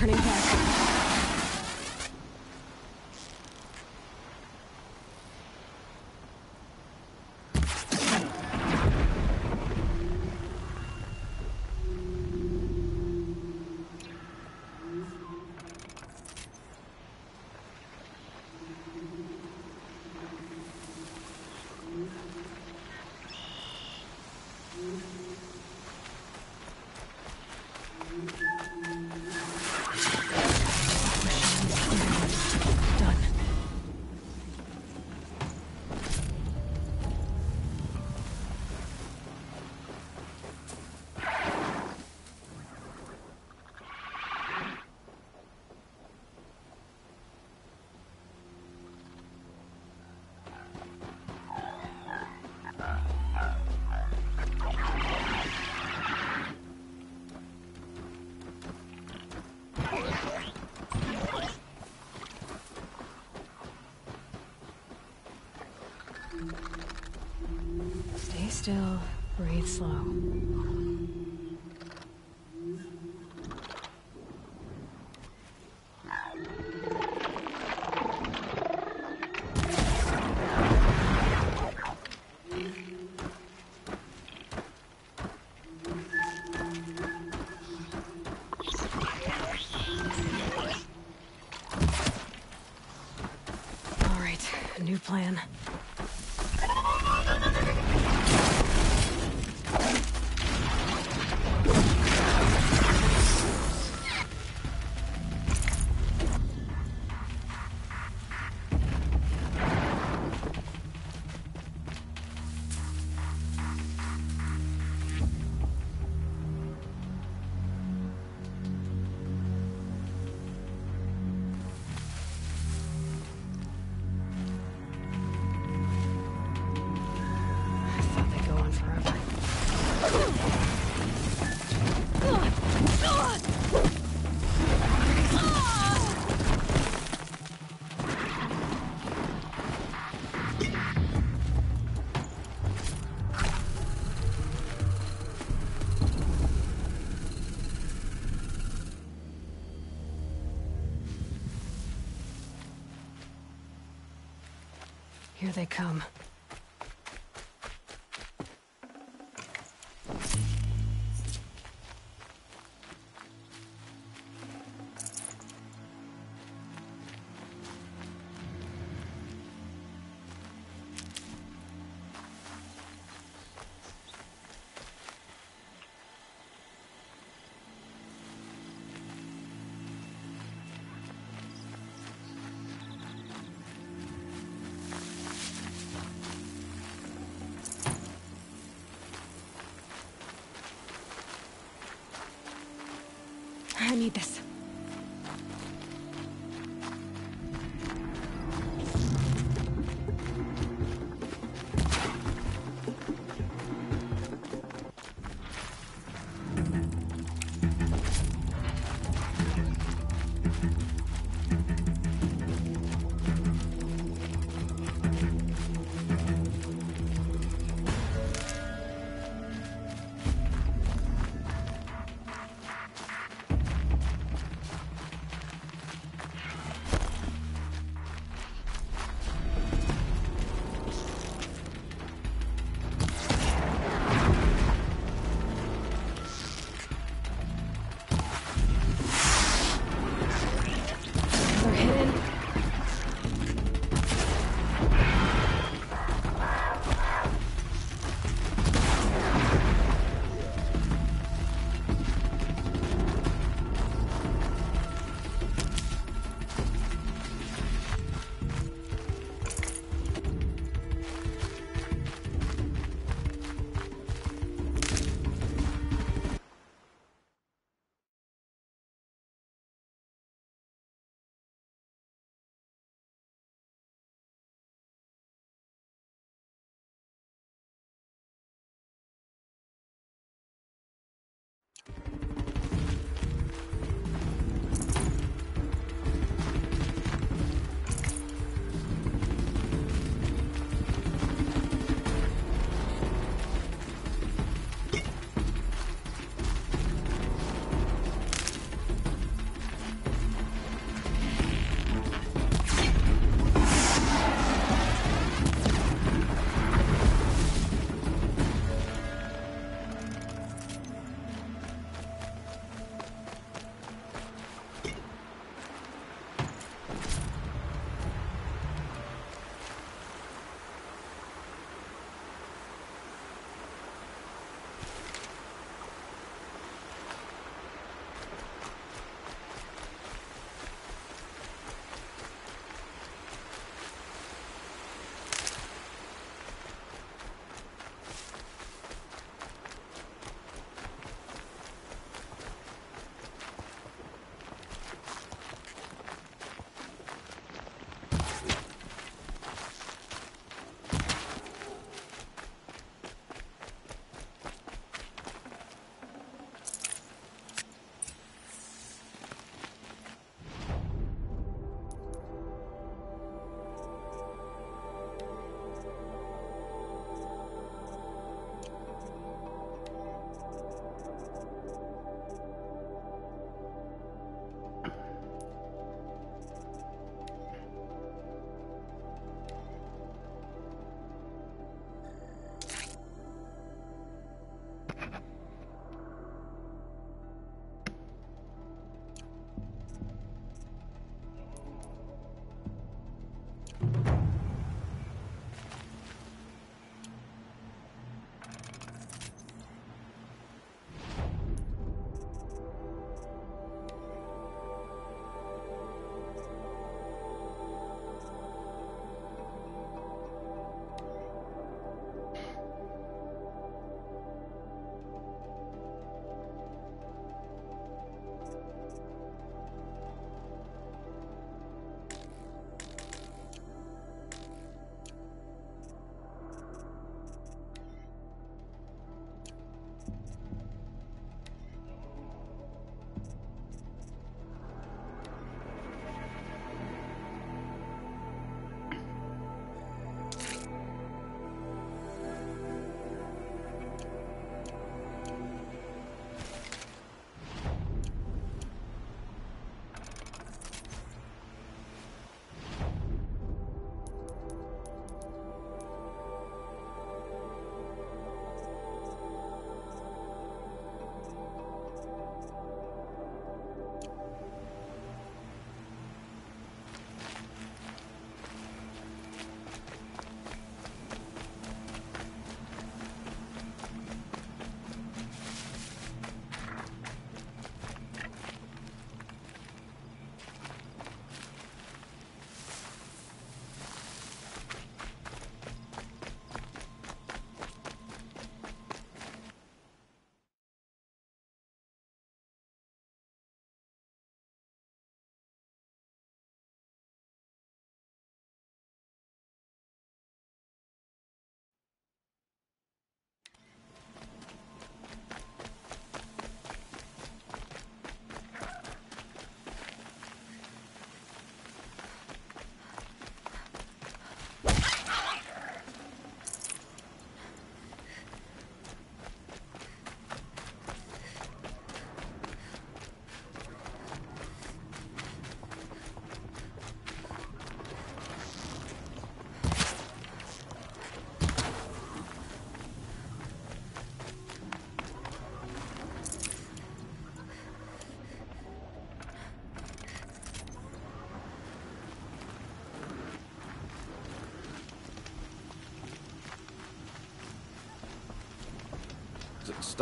turning back. Stay still, breathe slow. All right, a new plan. Here they come. I need this.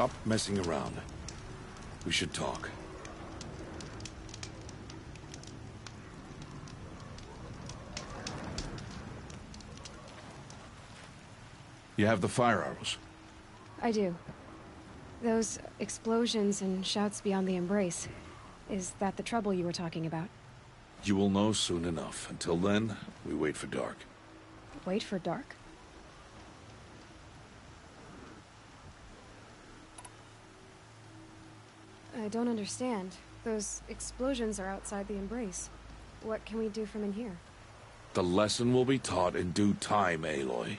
stop messing around. We should talk. You have the fire arrows? I do. Those explosions and shouts beyond the embrace. Is that the trouble you were talking about? You will know soon enough. Until then, we wait for dark. Wait for dark? I don't understand. Those explosions are outside the embrace. What can we do from in here? The lesson will be taught in due time, Aloy.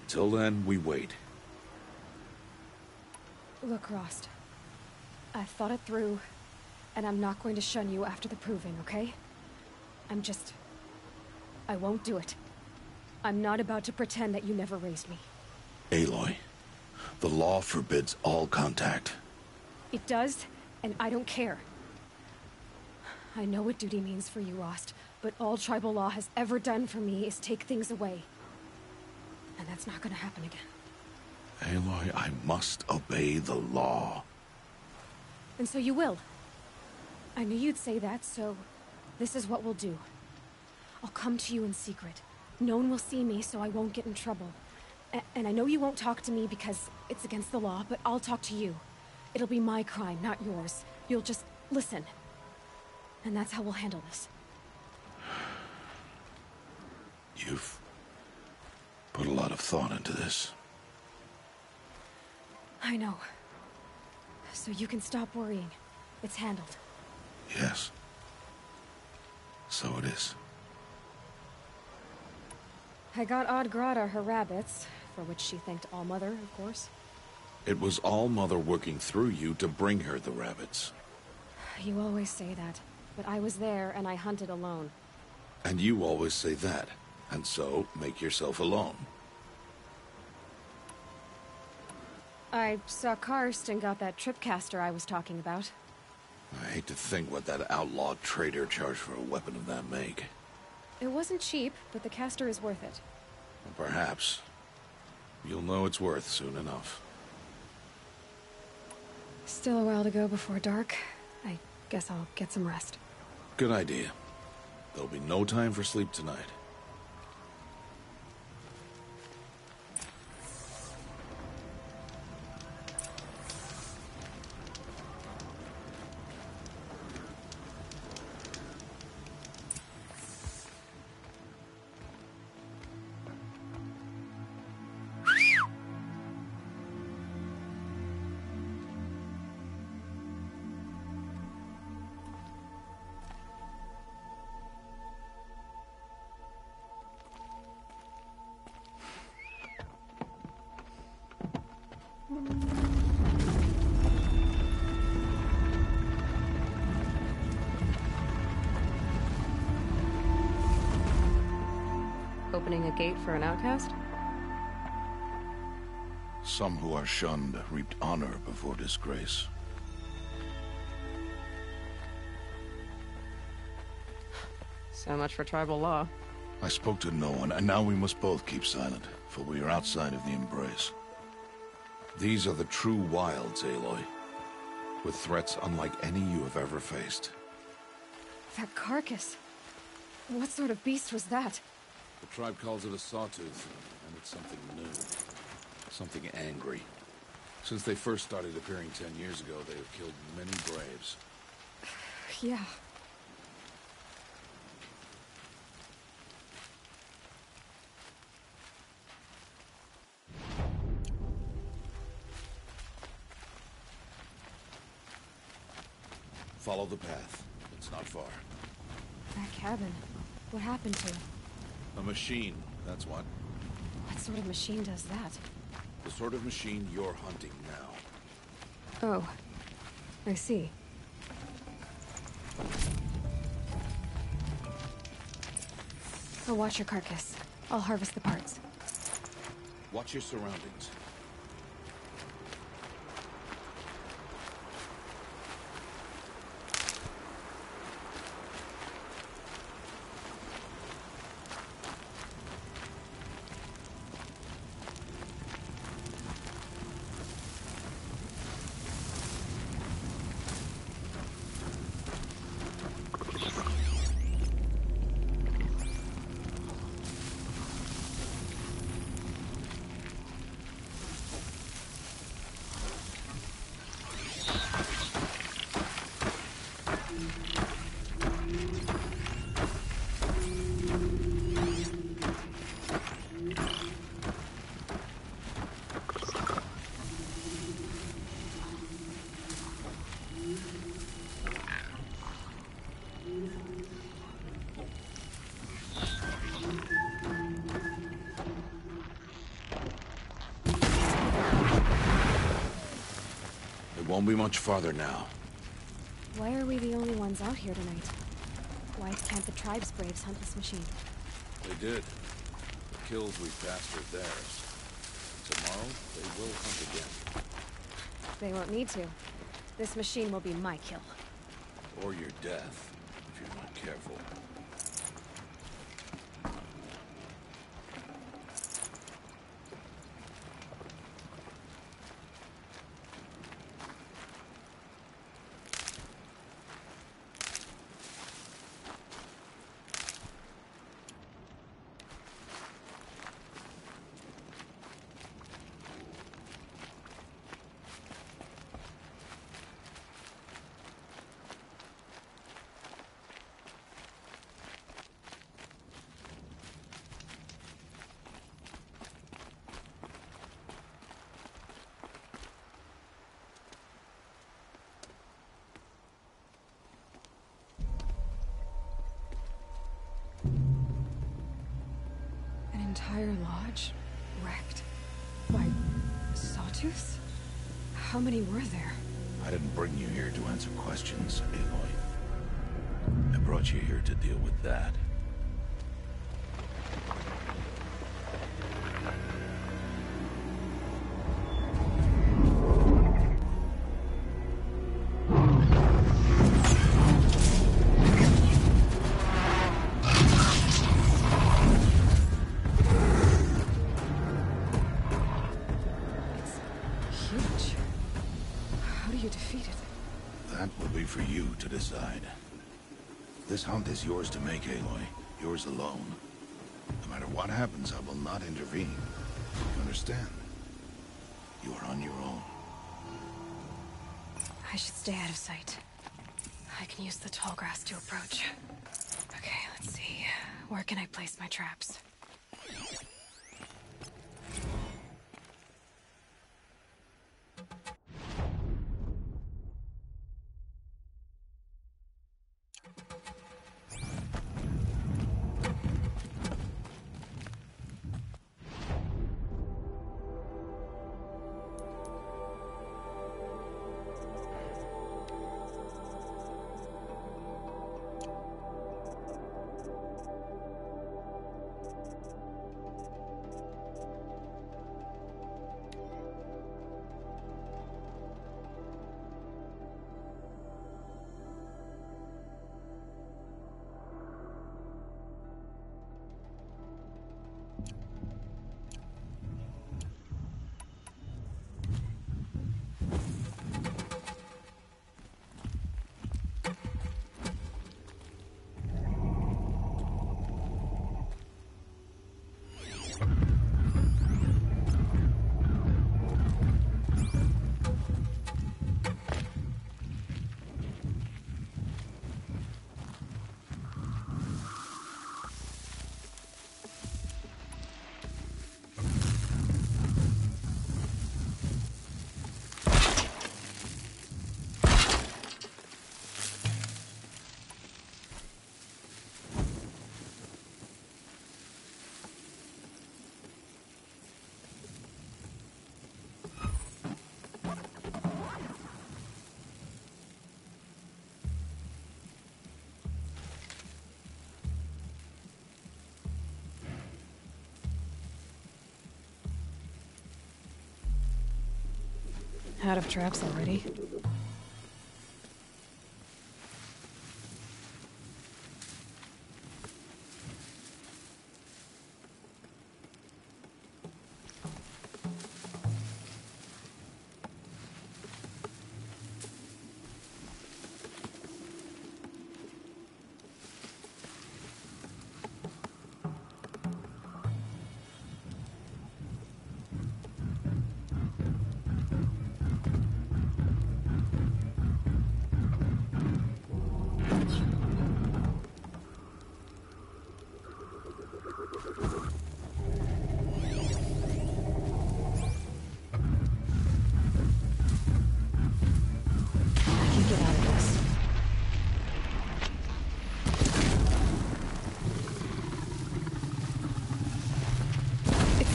Till then, we wait. Look, Rost. I've thought it through, and I'm not going to shun you after the proving, okay? I won't do it. I'm not about to pretend that you never raised me. Aloy, the law forbids all contact. It does, and I don't care. I know what duty means for you, Rost, but all tribal law has ever done for me is take things away. And that's not gonna happen again. Aloy, I must obey the law. And so you will. I knew you'd say that, so this is what we'll do. I'll come to you in secret. No one will see me, so I won't get in trouble. And I know you won't talk to me because it's against the law, but I'll talk to you. It'll be my crime, not yours. You'll just listen. And that's how we'll handle this. You've put a lot of thought into this. I know. So you can stop worrying. It's handled. Yes. So it is. I got Oddgrada her rabbits, for which she thanked Allmother, of course. It was Allmother working through you to bring her the rabbits. You always say that, but I was there and I hunted alone. And you always say that, and so make yourself alone. I saw Karst and got that tripcaster I was talking about. I hate to think what that outlawed trader charged for a weapon of that make. It wasn't cheap, but the caster is worth it. Well, perhaps. You'll know it's worth soon enough. Still a while to go before dark. I guess I'll get some rest. Good idea. There'll be no time for sleep tonight. Opening a gate for an outcast? Some who are shunned reaped honor before disgrace. So much for tribal law. I spoke to no one, and now we must both keep silent, for we are outside of the embrace. These are the true wilds, Aloy, with threats unlike any you have ever faced. That carcass. What sort of beast was that? The tribe calls it a sawtooth, and it's something new. Something angry. Since they first started appearing 10 years ago, they have killed many braves. Yeah. Follow the path. It's not far. That cabin. What happened to it? A machine, that's what. What sort of machine does that? The sort of machine you're hunting now. Oh. I see. I'll watch your carcass. I'll harvest the parts. Watch your surroundings. won't be much farther now. Why are we the only ones out here tonight? Why can't the tribe's braves hunt this machine? They did. The kills we passed are theirs. Tomorrow, they will hunt again. They won't need to. This machine will be my kill. Or your death, if you're not careful. Entire lodge wrecked by sawtooths? How many were there? I didn't bring you here to answer questions, Aloy. I brought you here to deal with that. For you to decide. This hunt is yours to make, Aloy. Yours alone. No matter what happens, I will not intervene. You understand? You are on your own. I should stay out of sight. I can use the tall grass to approach. Okay, let's see. Where can I place my traps? Out of traps already?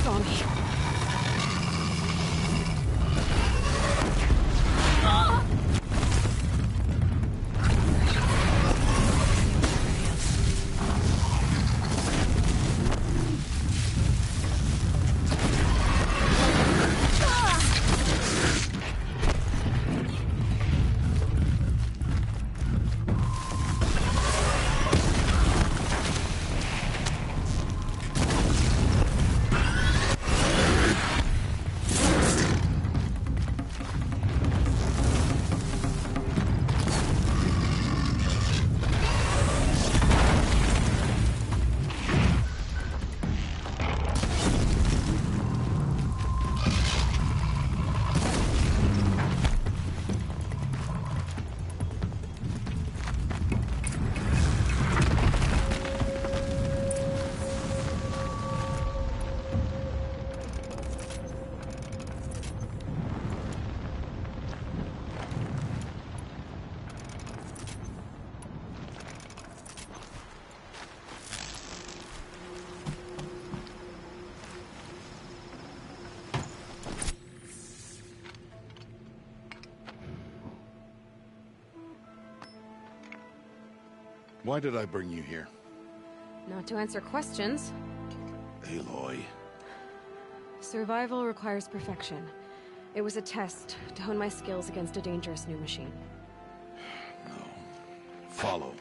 On me. Ah! Why did I bring you here? Not to answer questions. Aloy. Survival requires perfection. It was a test to hone my skills against a dangerous new machine. No. Follow.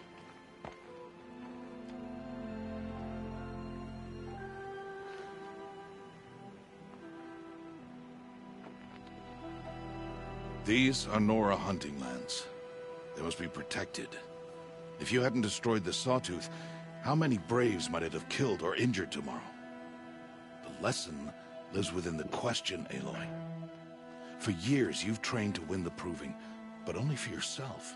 These are Nora hunting lands. They must be protected. If you hadn't destroyed the Sawtooth, how many Braves might it have killed or injured tomorrow? The lesson lives within the question, Aloy. For years, you've trained to win the Proving, but only for yourself.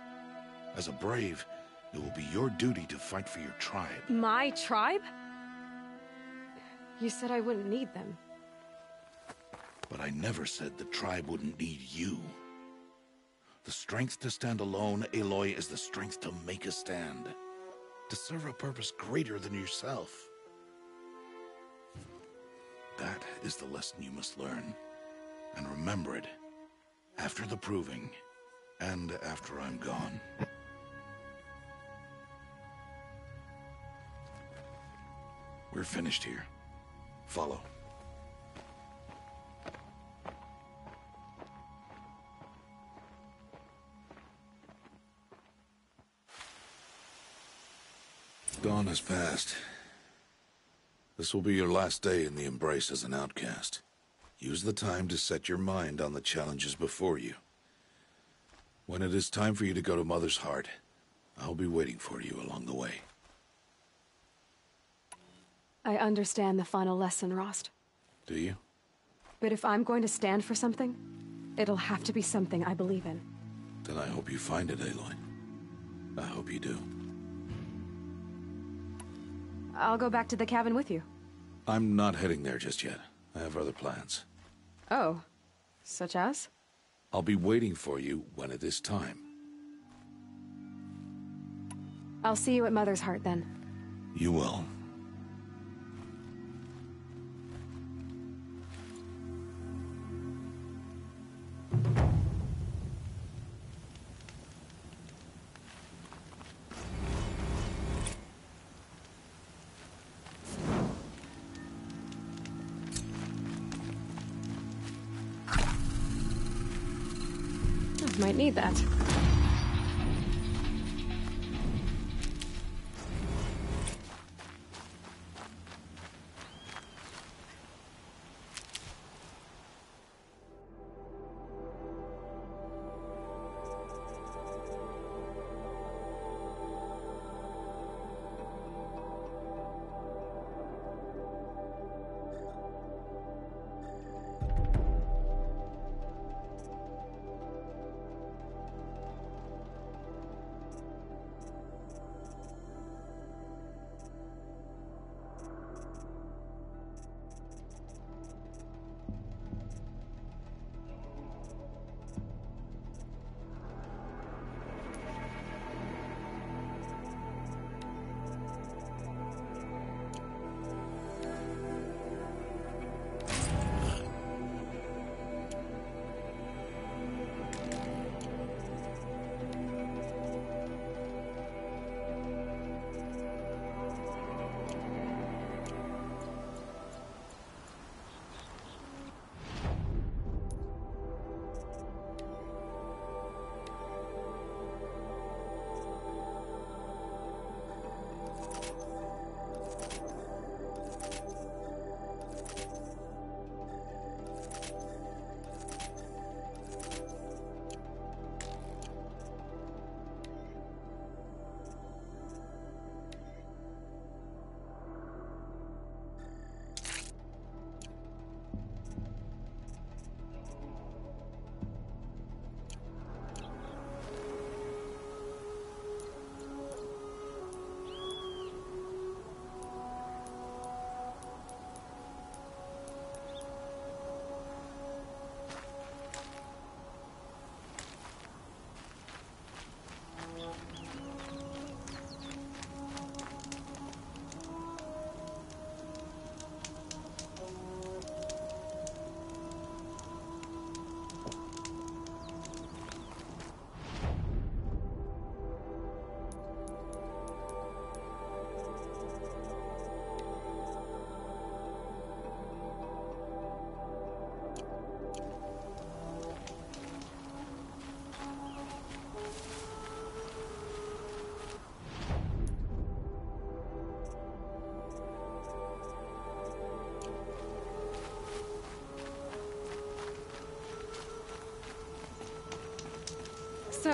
As a Brave, it will be your duty to fight for your tribe. My tribe? You said I wouldn't need them. But I never said the tribe wouldn't need you. The strength to stand alone, Aloy, is the strength to make a stand. To serve a purpose greater than yourself. That is the lesson you must learn. And remember it. After the Proving. And after I'm gone. We're finished here. Follow. Dawn has passed. This will be your last day in the Embrace as an outcast. Use the time to set your mind on the challenges before you. When it is time for you to go to Mother's Heart, I'll be waiting for you along the way. I understand the final lesson, Rost. Do you? But if I'm going to stand for something, it'll have to be something I believe in. Then I hope you find it, Aloy. I hope you do. I'll go back to the cabin with you. I'm not heading there just yet. I have other plans. Oh. Such as? I'll be waiting for you when it is time. I'll see you at Mother's Heart, then. You will. Might need that.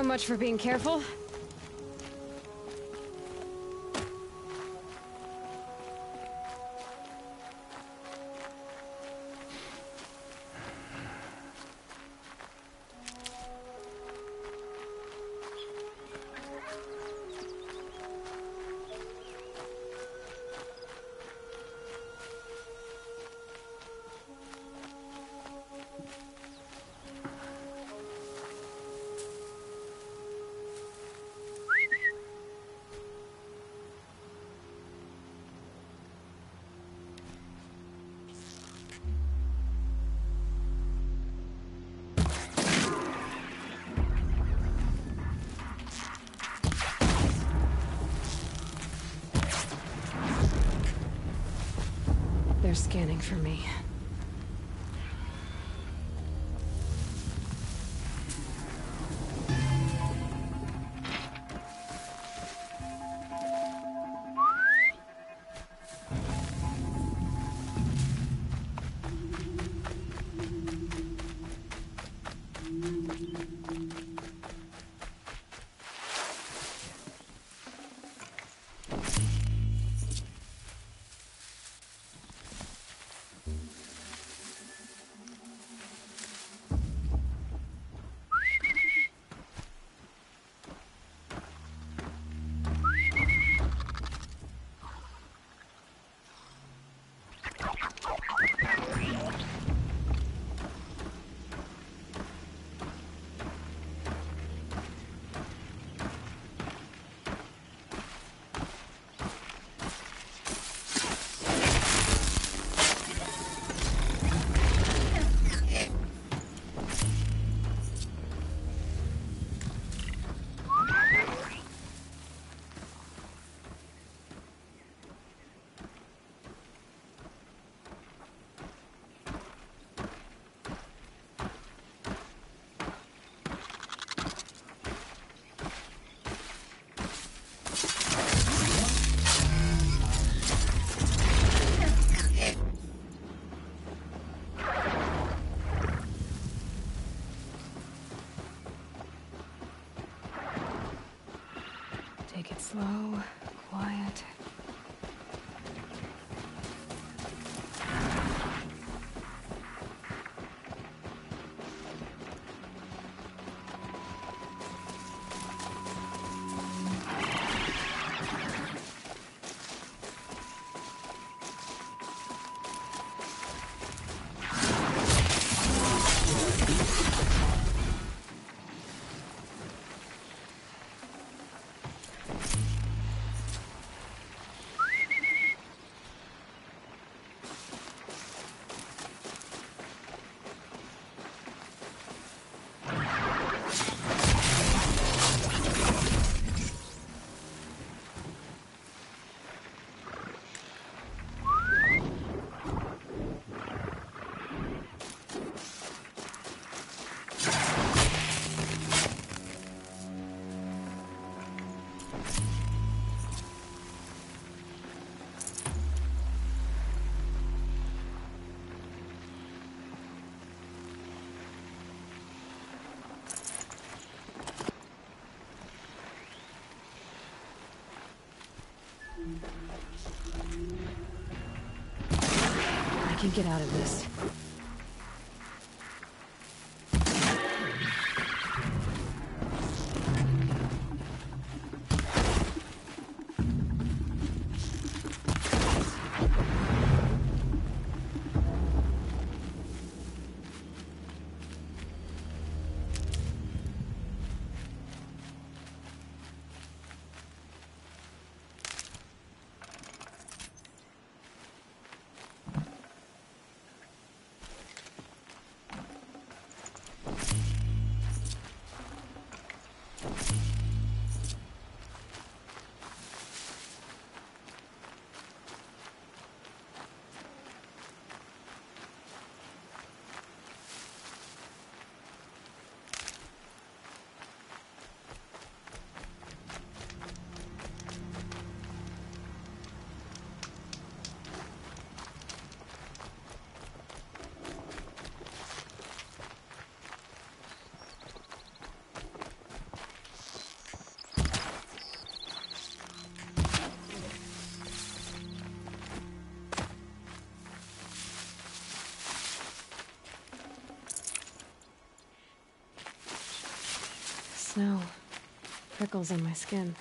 So much for being careful. They're scanning for me. Take it slow, quiet. I can get out of this. snow. Prickles on my skin.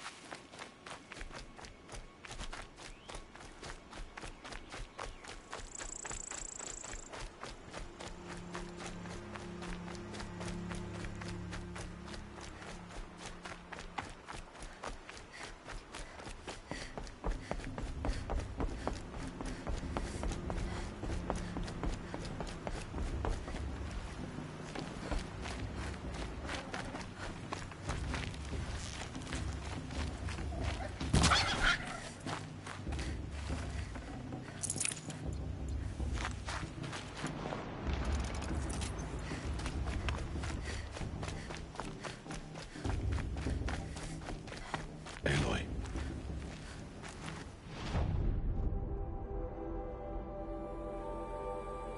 Aloy.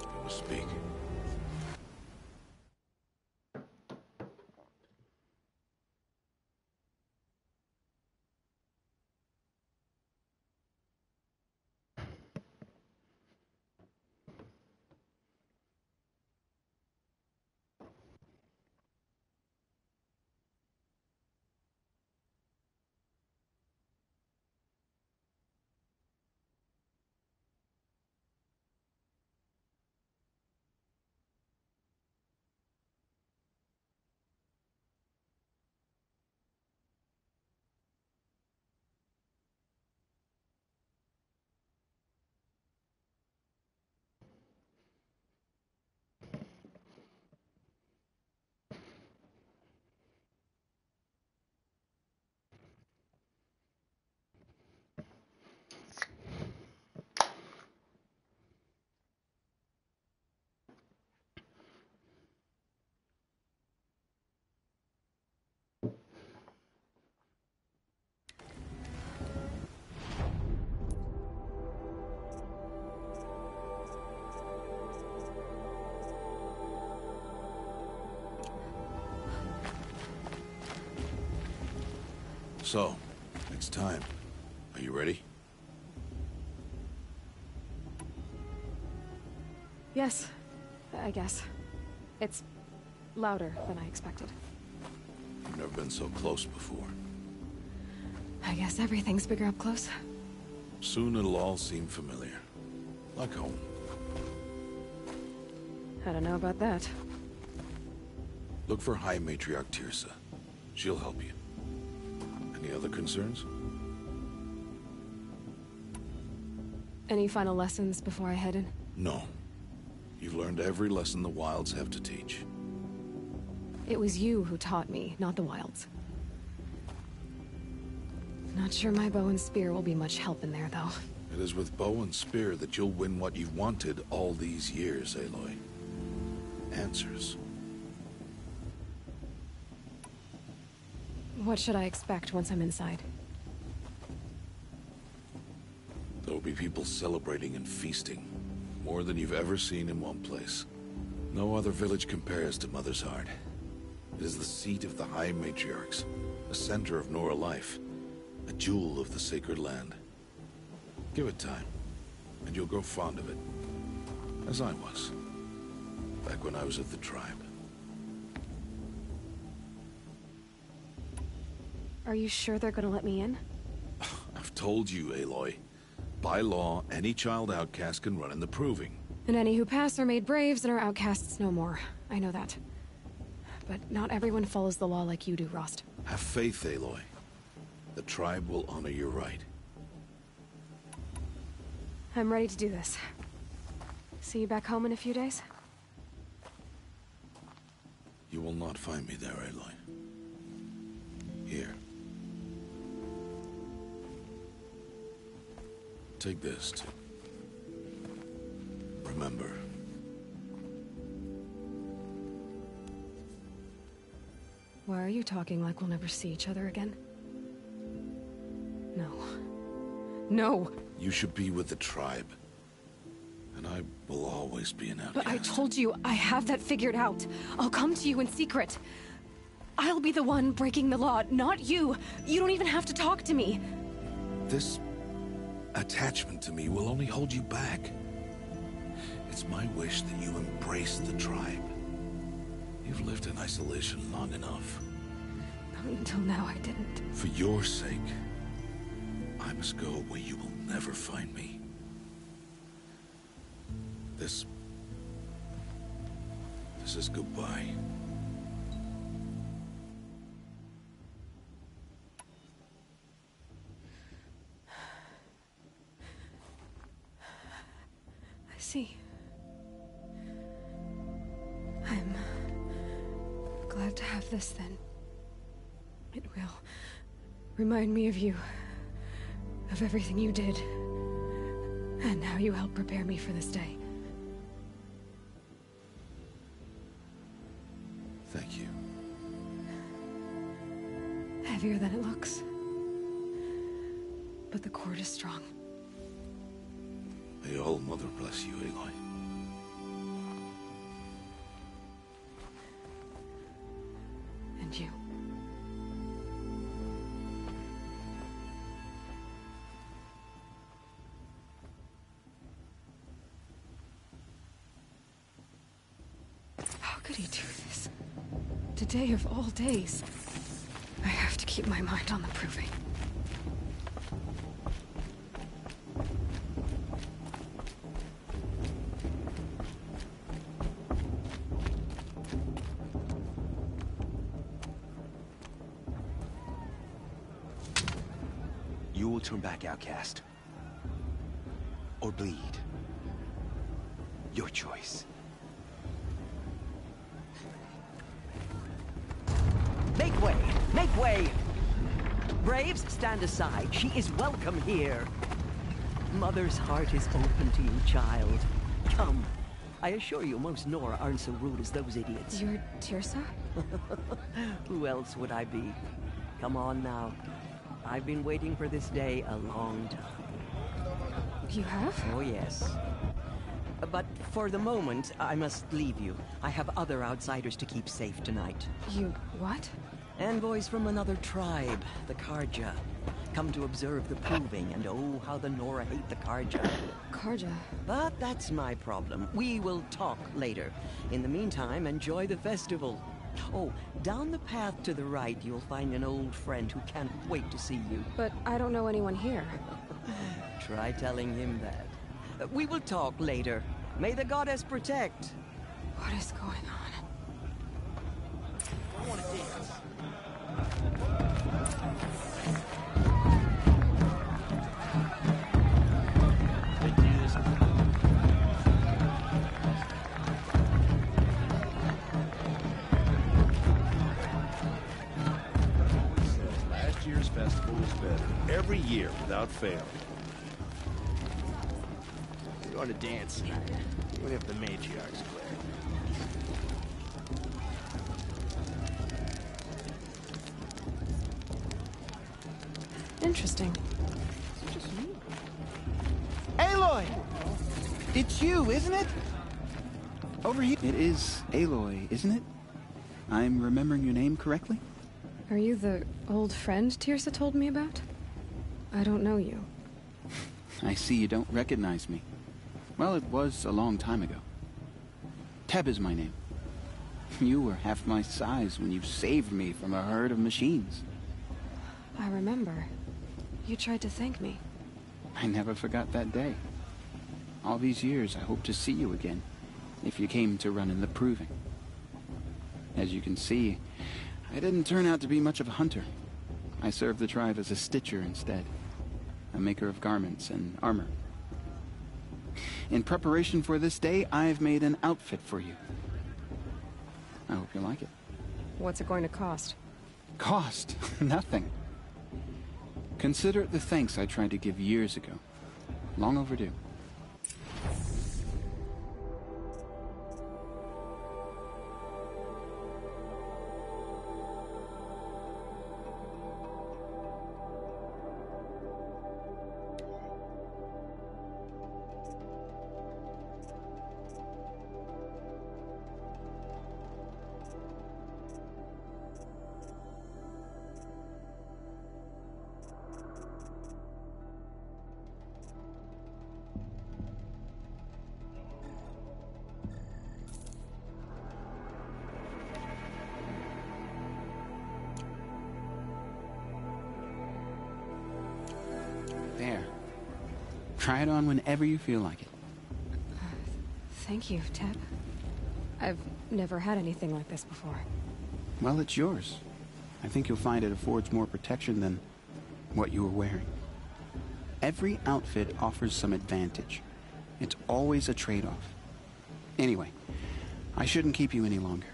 You must speak. So, it's time. Are you ready? Yes, I guess. It's louder than I expected. You've never been so close before. I guess everything's bigger up close. Soon it'll all seem familiar. Like home. I don't know about that. Look for High Matriarch Teersa. She'll help you. Any other concerns? Any final lessons before I head in? No. You've learned every lesson the Wilds have to teach. It was you who taught me, not the Wilds. Not sure my bow and spear will be much help in there, though. It is with bow and spear that you'll win what you've wanted all these years, Aloy. Answers. What should I expect once I'm inside? There'll be people celebrating and feasting. More than you've ever seen in one place. No other village compares to Mother's Heart. It is the seat of the High Matriarchs, a center of Nora life, a jewel of the sacred land. Give it time, and you'll grow fond of it. As I was, back when I was at the tribe. Are you sure they're gonna let me in? I've told you, Aloy. By law, any child outcast can run in the Proving. And any who pass are made braves and are outcasts no more. I know that. But not everyone follows the law like you do, Rost. Have faith, Aloy. The tribe will honor your right. I'm ready to do this. See you back home in a few days? You will not find me there, Aloy. Here. Take this, too. Remember. Why are you talking like we'll never see each other again? No. No! You should be with the tribe. And I will always be an outcast. But I told you, I have that figured out. I'll come to you in secret. I'll be the one breaking the law, not you. You don't even have to talk to me. This attachment to me will only hold you back. It's my wish that you embrace the tribe. You've lived in isolation long enough. Until now, I didn't. For your sake, I must go where you will never find me. This is goodbye. I see. I'm glad to have this, then. It will remind me of you, of everything you did, and how you helped prepare me for this day. Thank you. Heavier than it looks. But the cord is strong. May All Mother bless you, Aloy. And you. How could he do this? Today of all days. I have to keep my mind on the proving. You will turn back, outcast. Or bleed. Your choice. Make way! Make way! Braves, stand aside. She is welcome here. Mother's heart is open to you, child. Come. I assure you, most Nora aren't so rude as those idiots. You're Teersa? Who else would I be? Come on now. I've been waiting for this day a long time. You have? Oh, yes. But for the moment, I must leave you. I have other outsiders to keep safe tonight. You what? Envoys from another tribe, the Carja. Come to observe the proving, and oh, how the Nora hate the Carja. Carja? But that's my problem. We will talk later. In the meantime, enjoy the festival. Oh, down the path to the right, you'll find an old friend who can't wait to see you. But I don't know anyone here. Try telling him that. We will talk later. May the goddess protect. What is going on? I want to dance. Last year's festival was better. Every year, without fail. We're going to dance tonight, even if the matriarch's clear. Interesting. Aloy! It's you, isn't it? Over here. It is Aloy, isn't it? I'm remembering your name correctly? Are you the old friend Teersa told me about? I don't know you. I see you don't recognize me. Well, it was a long time ago. Teb is my name. You were half my size when you saved me from a herd of machines. I remember. You tried to thank me. I never forgot that day. All these years, I hope to see you again, if you came to run in the proving. As you can see, I didn't turn out to be much of a hunter. I served the tribe as a stitcher instead, a maker of garments and armor. In preparation for this day, I've made an outfit for you. I hope you like it. What's it going to cost? Cost? Nothing. Consider it the thanks I tried to give years ago. Long overdue. Try it on whenever you feel like it. Thank you, Teb. I've never had anything like this before. Well, it's yours. I think you'll find it affords more protection than what you were wearing. Every outfit offers some advantage. It's always a trade-off. Anyway, I shouldn't keep you any longer.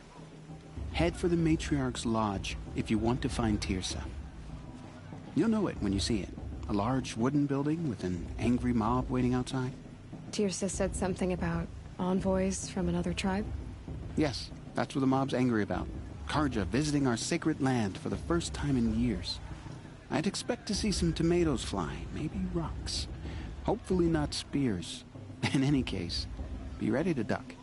Head for the Matriarch's Lodge if you want to find Teersa. You'll know it when you see it. A large wooden building with an angry mob waiting outside. Teersa said something about envoys from another tribe? Yes, that's what the mob's angry about. Carja visiting our sacred land for the first time in years. I'd expect to see some tomatoes fly, maybe rocks. Hopefully not spears. In any case, be ready to duck.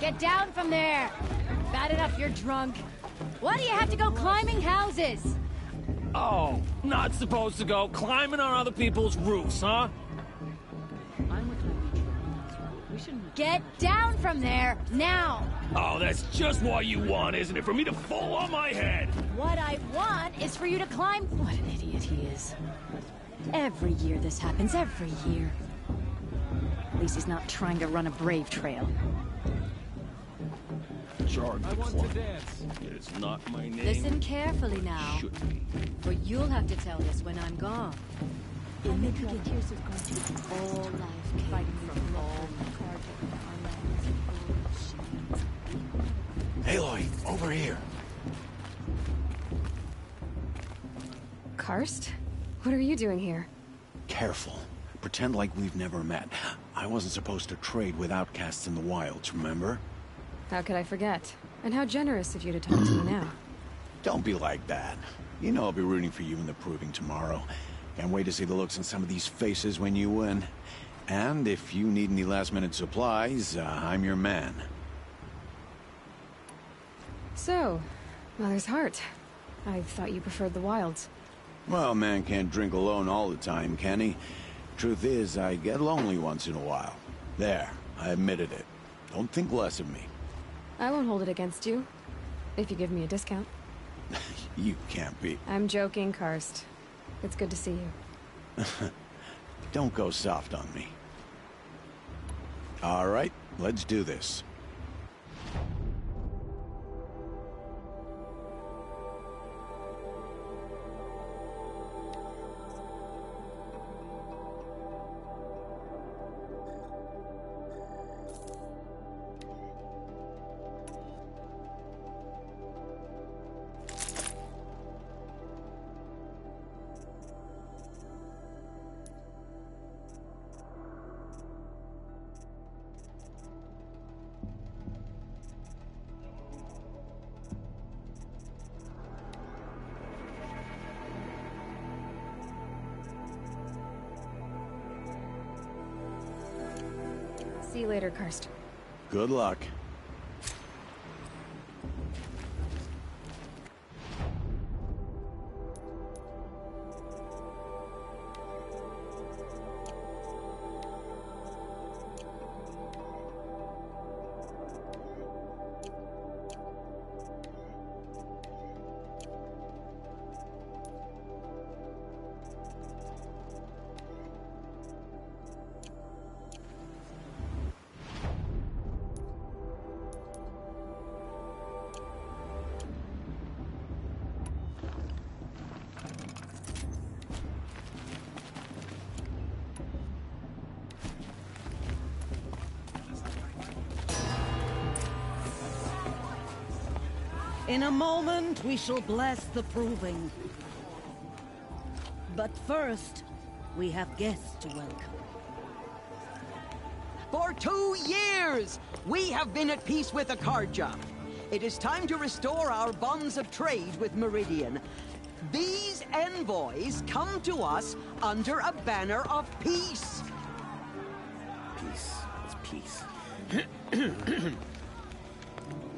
Get down from there! Bad enough you're drunk. Why do you have to go climbing houses? Oh, not supposed to go climbing on other people's roofs, huh? Get down from there, now! Oh, that's just what you want, isn't it? For me to fall on my head! What I want is for you to climb... What an idiot he is. Every year this happens, every year. At least he's not trying to run a brave trail. Jarg the Club. It's not my name. Listen carefully now. Should be. For you'll have to tell this when I'm gone. In the beginning, Tears is going to be all life fighting from all Aloy, over here. Karst? What are you doing here? Careful. Pretend like we've never met. I wasn't supposed to trade with outcasts in the wilds, remember? How could I forget? And how generous of you to talk to me now. Don't be like that. You know I'll be rooting for you in the proving tomorrow. Can't wait to see the looks on some of these faces when you win. And if you need any last-minute supplies, I'm your man. So, Mother's Heart. I thought you preferred the wilds. Well, man can't drink alone all the time, can he? Truth is, I get lonely once in a while. There, I admitted it. Don't think less of me. I won't hold it against you, if you give me a discount. You can't be. I'm joking, Karst. It's good to see you. Don't go soft on me. All right, let's do this. See you later, Karst. Good luck. In a moment, we shall bless the proving. But first, we have guests to welcome. For 2 years, we have been at peace with Akarja. It is time to restore our bonds of trade with Meridian. These envoys come to us under a banner of peace. Peace. It's peace.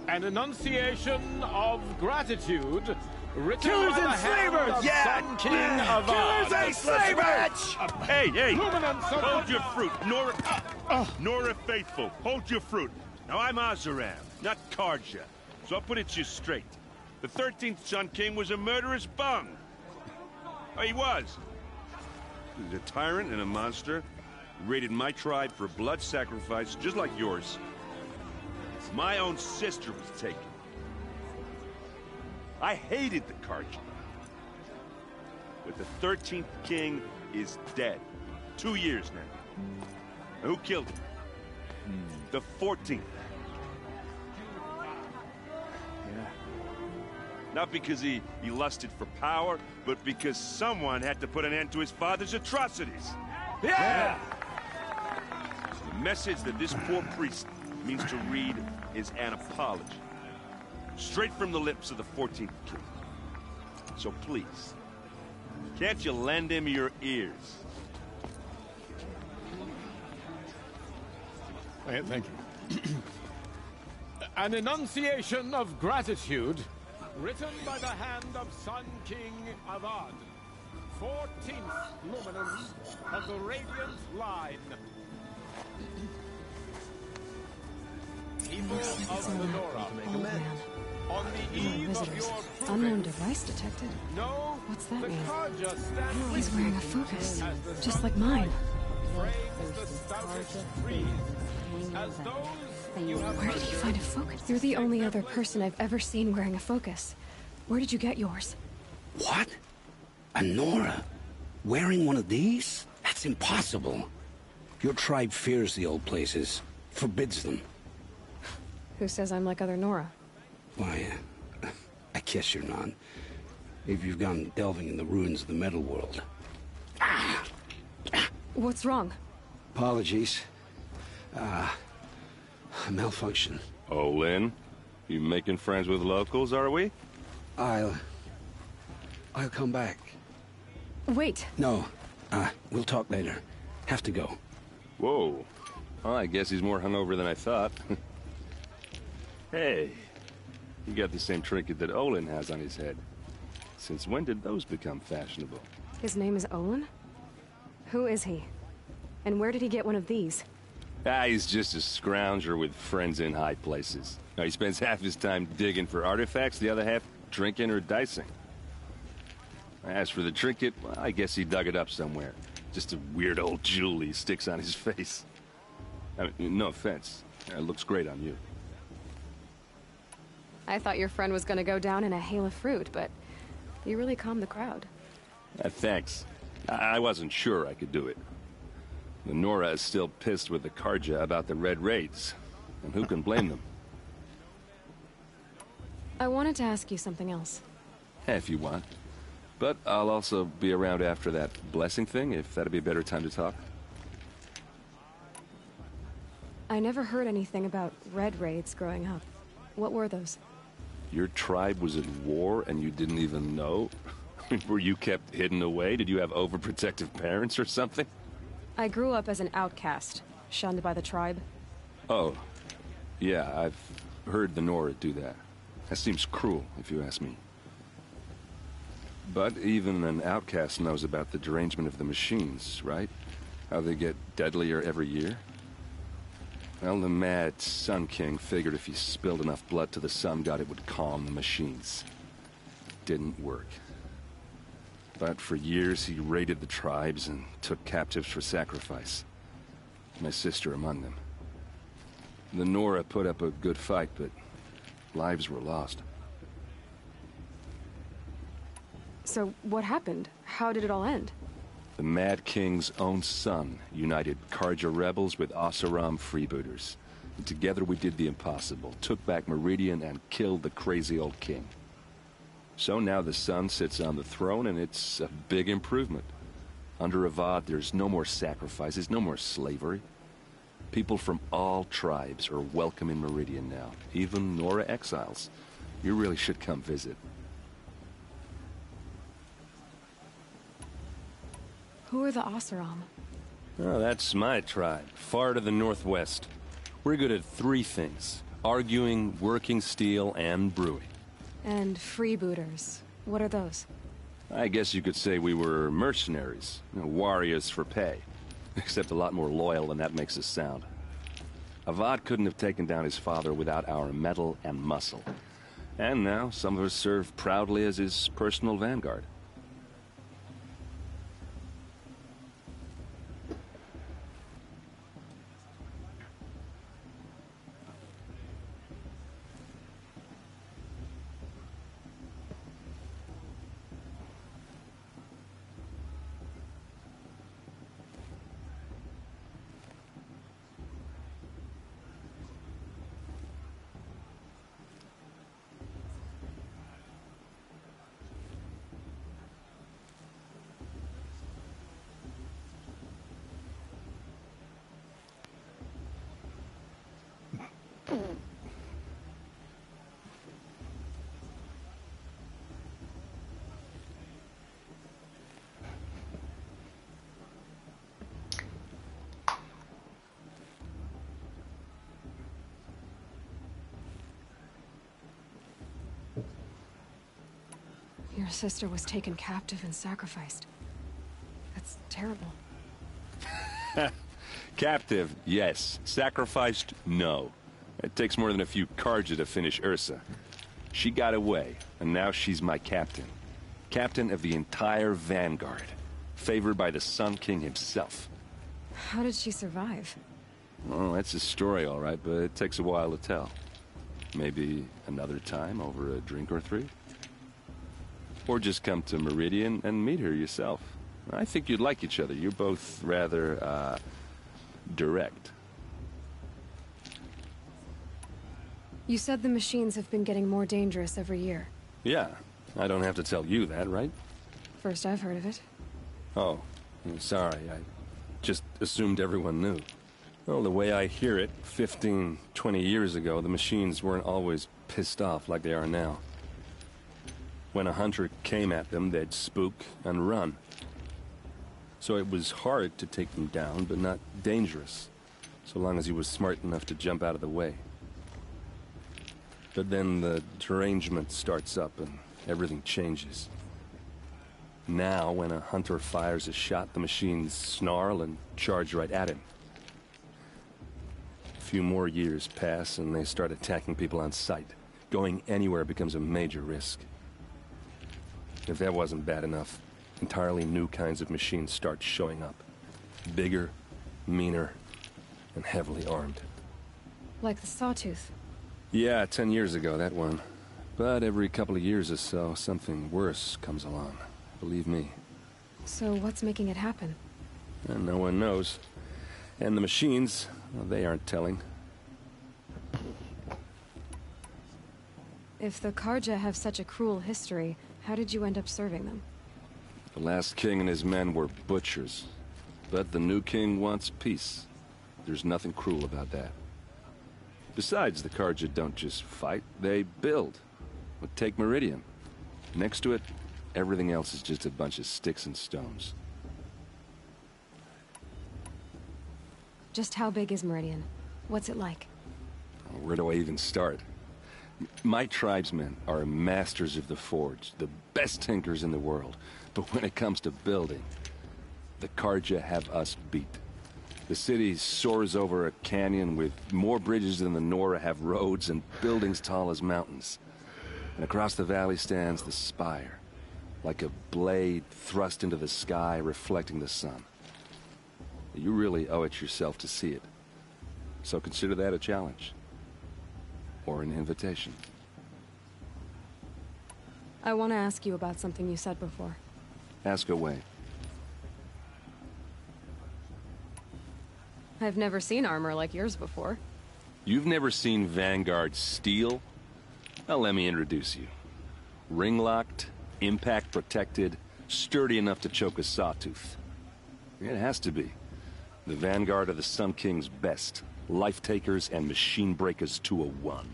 An enunciation of gratitude written Killers by the and hand slavers! of Yeah! Sun King Avad. Killers and slavers! Hey! Luminance of Hold your fruit, Nora. Nora Faithful, hold your fruit. Now I'm Azaram, not Karja. So I'll put it to you straight. The 13th Sun King was a murderous bung. Oh, he was. He was a tyrant and a monster. Raided my tribe for blood sacrifice, just like yours. My own sister was taken. I hated the Karja. But the 13th king is dead. 2 years now. And who killed him? The 14th. Not because he lusted for power, but because someone had to put an end to his father's atrocities. Yeah! The message that this poor priest means to read is an apology. Straight from the lips of the 14th king. So please, can't you lend him your ears? Thank you. An enunciation of gratitude written by the hand of Sun King Avad, 14th luminance of the Radiant Line. People of the Nora, Old man. on the eve of Visitors. your Unknown device detected. No, What's that the mean? Karja stand He's wearing a focus, just like mine. frames the stoutest trees, as those you have Where did you find a focus? You're the only other person I've ever seen wearing a focus. Where did you get yours? What? A Nora? Wearing one of these? That's impossible. Your tribe fears the old places, forbids them. Who says I'm like other Nora? Why, I guess you're not. If you've gone delving in the ruins of the metal world. What's wrong? Apologies. A malfunction. Oh, Lynn, you making friends with locals, are we? I'll come back. Wait. No, we'll talk later. Have to go. Whoa. Well, I guess he's more hungover than I thought. Hey, you got the same trinket that Olin has on his head. Since when did those become fashionable? His name is Olin? Who is he? And where did he get one of these? He's just a scrounger with friends in high places. Now, he spends half his time digging for artifacts, the other half drinking or dicing. As for the trinket, well, I guess he dug it up somewhere. Just a weird old jewel he sticks on his face. I mean, no offense. It looks great on you. I thought your friend was gonna go down in a hail of fruit, but you really calmed the crowd. Thanks. I wasn't sure I could do it. The Nora is still pissed with the Karja about the Red Raids. And who can blame them? I wanted to ask you something else. If you want. But I'll also be around after that blessing thing, if that'd be a better time to talk. I never heard anything about Red Raids growing up. What were those? Your tribe was at war and you didn't even know? Were you kept hidden away? Did you have overprotective parents or something? I grew up as an outcast, shunned by the tribe. Oh. Yeah, I've heard the Nora do that. That seems cruel, if you ask me. But even an outcast knows about the derangement of the machines, right? How they get deadlier every year? Well, the mad Sun King figured if he spilled enough blood to the Sun God, it would calm the machines. Didn't work. But for years, he raided the tribes and took captives for sacrifice. My sister among them. The Nora put up a good fight, but lives were lost. So, what happened? How did it all end? The Mad King's own son united Karja rebels with Oseram freebooters. Together we did the impossible, took back Meridian and killed the crazy old king. So now the Sun sits on the throne, and it's a big improvement. Under Avad, there's no more sacrifices, no more slavery. People from all tribes are welcome in Meridian now, even Nora exiles. You really should come visit. Who are the Oseram? Oh, that's my tribe, far to the northwest. We're good at three things: arguing, working steel, and brewing. And freebooters. What are those? I guess you could say we were mercenaries, warriors for pay. Except a lot more loyal than that makes us sound. Avad couldn't have taken down his father without our metal and muscle. And now, some of us serve proudly as his personal vanguard. Your sister was taken captive and sacrificed. That's terrible. Captive, yes. Sacrificed, no. It takes more than a few Carja to finish Ursa. She got away, and now she's my captain. Captain of the entire Vanguard. Favored by the Sun King himself. How did she survive? Well, that's a story, all right, but it takes a while to tell. Maybe another time over a drink or three? Or just come to Meridian and meet her yourself. I think you'd like each other. You're both rather, direct. You said the machines have been getting more dangerous every year. Yeah, I don't have to tell you that, right? First I've heard of it. Oh, I'm sorry. I just assumed everyone knew. Well, the way I hear it, 15, 20 years ago, the machines weren't always pissed off like they are now. When a hunter came at them, they'd spook and run. So it was hard to take them down, but not dangerous, so long as he was smart enough to jump out of the way. But then the derangement starts up and everything changes. Now, when a hunter fires a shot, the machines snarl and charge right at him. A few more years pass and they start attacking people on sight. Going anywhere becomes a major risk. If that wasn't bad enough, entirely new kinds of machines start showing up. Bigger, meaner, and heavily armed. Like the Sawtooth. Yeah, 10 years ago, that one. But every couple of years or so, something worse comes along. Believe me. So what's making it happen? And no one knows. And the machines, well, they aren't telling. If the Carja have such a cruel history, how did you end up serving them? The last king and his men were butchers. But the new king wants peace. There's nothing cruel about that. Besides, the Carja don't just fight, they build. But take Meridian. Next to it, everything else is just a bunch of sticks and stones. Just how big is Meridian? What's it like? Where do I even start? My tribesmen are masters of the forge, the best tinkers in the world. But when it comes to building, the Carja have us beat. The city soars over a canyon with more bridges than the Nora have roads and buildings tall as mountains. And across the valley stands the spire, like a blade thrust into the sky reflecting the sun. You really owe it yourself to see it. So consider that a challenge. Or an invitation. I want to ask you about something you said before. Ask away. I've never seen armor like yours before. You've never seen Vanguard steel? Well, let me introduce you. Ring-locked, impact-protected, sturdy enough to choke a sawtooth. It has to be. The Vanguard are the Sun King's best. Life-takers and machine breakers to a one.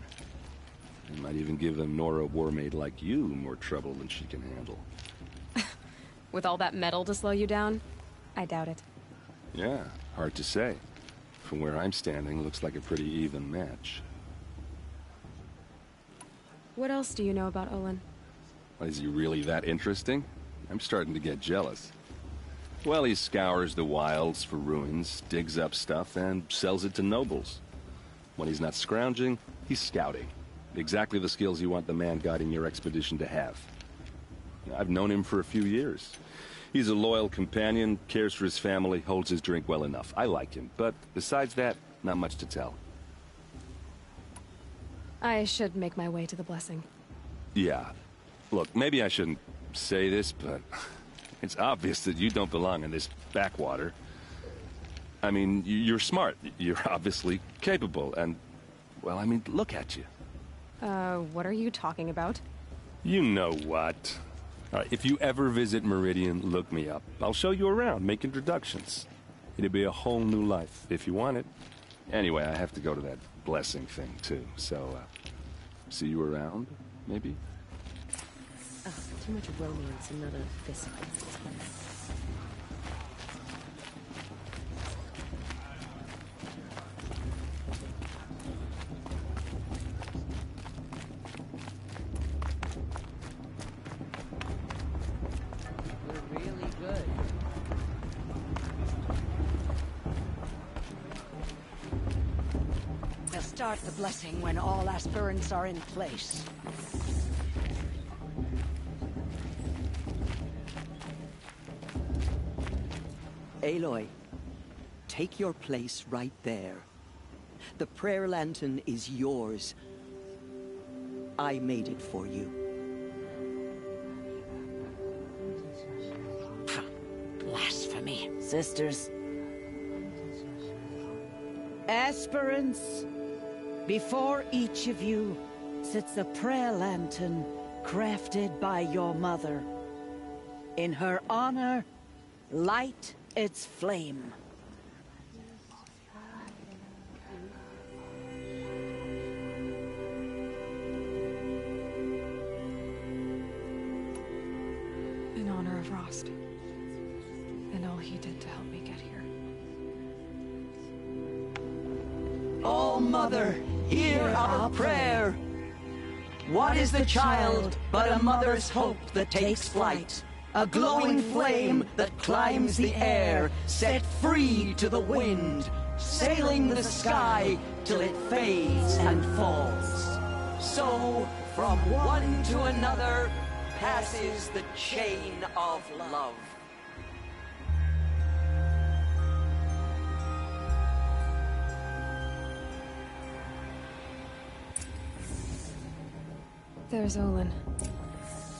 They might even give a Nora Warmaid like you more trouble than she can handle. With all that metal to slow you down? I doubt it. Yeah, hard to say. From where I'm standing, looks like a pretty even match. What else do you know about Olin? Is he really that interesting? I'm starting to get jealous. Well, he scours the wilds for ruins, digs up stuff, and sells it to nobles. When he's not scrounging, he's scouting. Exactly the skills you want the man guiding your expedition to have. I've known him for a few years. He's a loyal companion, cares for his family, holds his drink well enough. I like him, but besides that, not much to tell. I should make my way to the blessing. Yeah. Look, maybe I shouldn't say this, but it's obvious that you don't belong in this backwater. I mean, you're smart. You're obviously capable, and, well, I mean, look at you. What are you talking about? You know what. All right, if you ever visit Meridian, look me up. I'll show you around, make introductions. It'll be a whole new life, if you want it. Anyway, I have to go to that blessing thing, too. So, see you around, maybe? Oh, too much romance and not a physical. Start the blessing when all aspirants are in place. Aloy, take your place right there. The prayer lantern is yours. I made it for you. Blasphemy. Sisters. Aspirants. Before each of you sits a prayer lantern crafted by your mother. In her honor, light its flame. In honor of Rost. And all he did to help me get here. Oh, Mother, hear our prayer. What is the child but a mother's hope that takes flight? A glowing flame that climbs the air, set free to the wind, sailing the sky till it fades and falls. So, from one to another, passes the chain of love. There's Olin.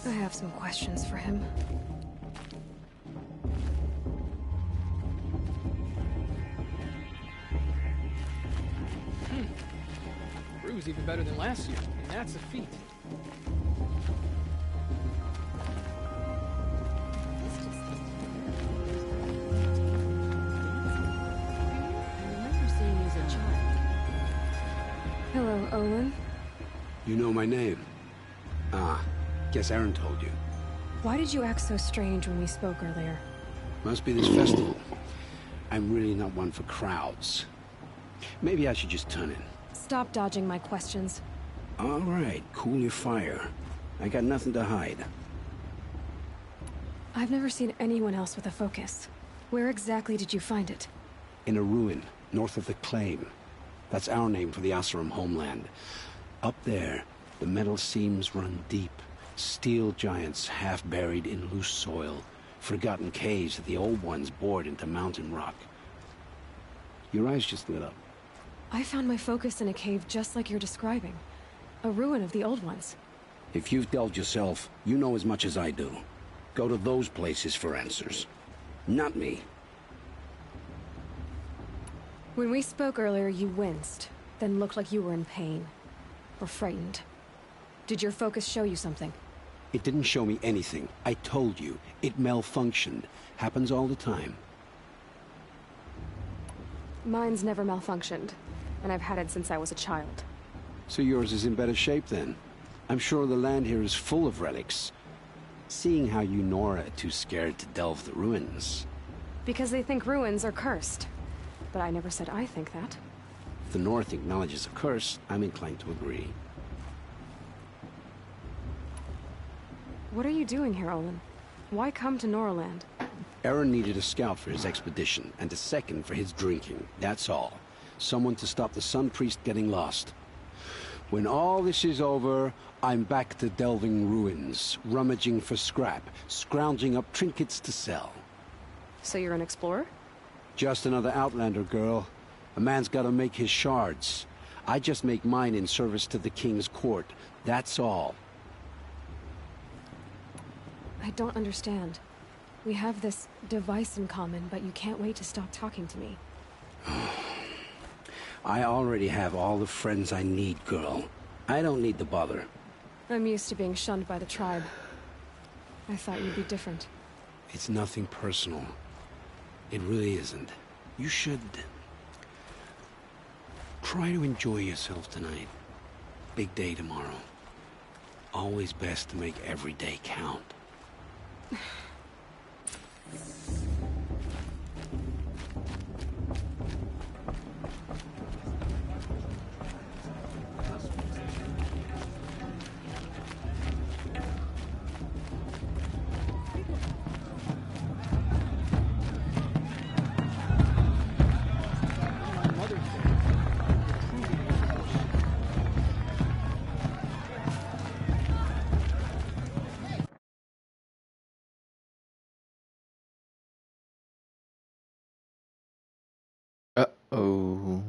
I have some questions for him. Brew's even better than last year, and that's a feat. Hello, Olin. You know my name? Ah, guess Aaron told you. Why did you act so strange when we spoke earlier? Must be this festival. I'm really not one for crowds. Maybe I should just turn in. Stop dodging my questions. All right, cool your fire. I got nothing to hide. I've never seen anyone else with a focus. Where exactly did you find it? In a ruin, north of the Claim. That's our name for the Oseram homeland. Up there, the metal seams run deep. Steel giants half buried in loose soil. Forgotten caves that the old ones bored into mountain rock. Your eyes just lit up. I found my focus in a cave just like you're describing. A ruin of the old ones. If you've delved yourself, you know as much as I do. Go to those places for answers. Not me. When we spoke earlier, you winced. then looked like you were in pain. Or frightened. Did your focus show you something? It didn't show me anything. I told you. It malfunctioned. Happens all the time. Mine's never malfunctioned, and I've had it since I was a child. So yours is in better shape then. I'm sure the land here is full of relics. Seeing how you Nora are too scared to delve the ruins. Because they think ruins are cursed. But I never said I think that. If the North acknowledges a curse, I'm inclined to agree. What are you doing here, Olin? Why come to Noraland? Aaron needed a scout for his expedition, and a second for his drinking. That's all. Someone to stop the Sun Priest getting lost. When all this is over, I'm back to delving ruins, rummaging for scrap, scrounging up trinkets to sell. So you're an explorer? Just another Outlander, girl. A man's gotta make his shards. I just make mine in service to the King's court. That's all. I don't understand. We have this device in common, but you can't wait to stop talking to me. I already have all the friends I need, girl. I don't need the bother. I'm used to being shunned by the tribe. I thought you'd be different. It's nothing personal. It really isn't. You should... try to enjoy yourself tonight. Big day tomorrow. Always best to make every day count. Uh-oh.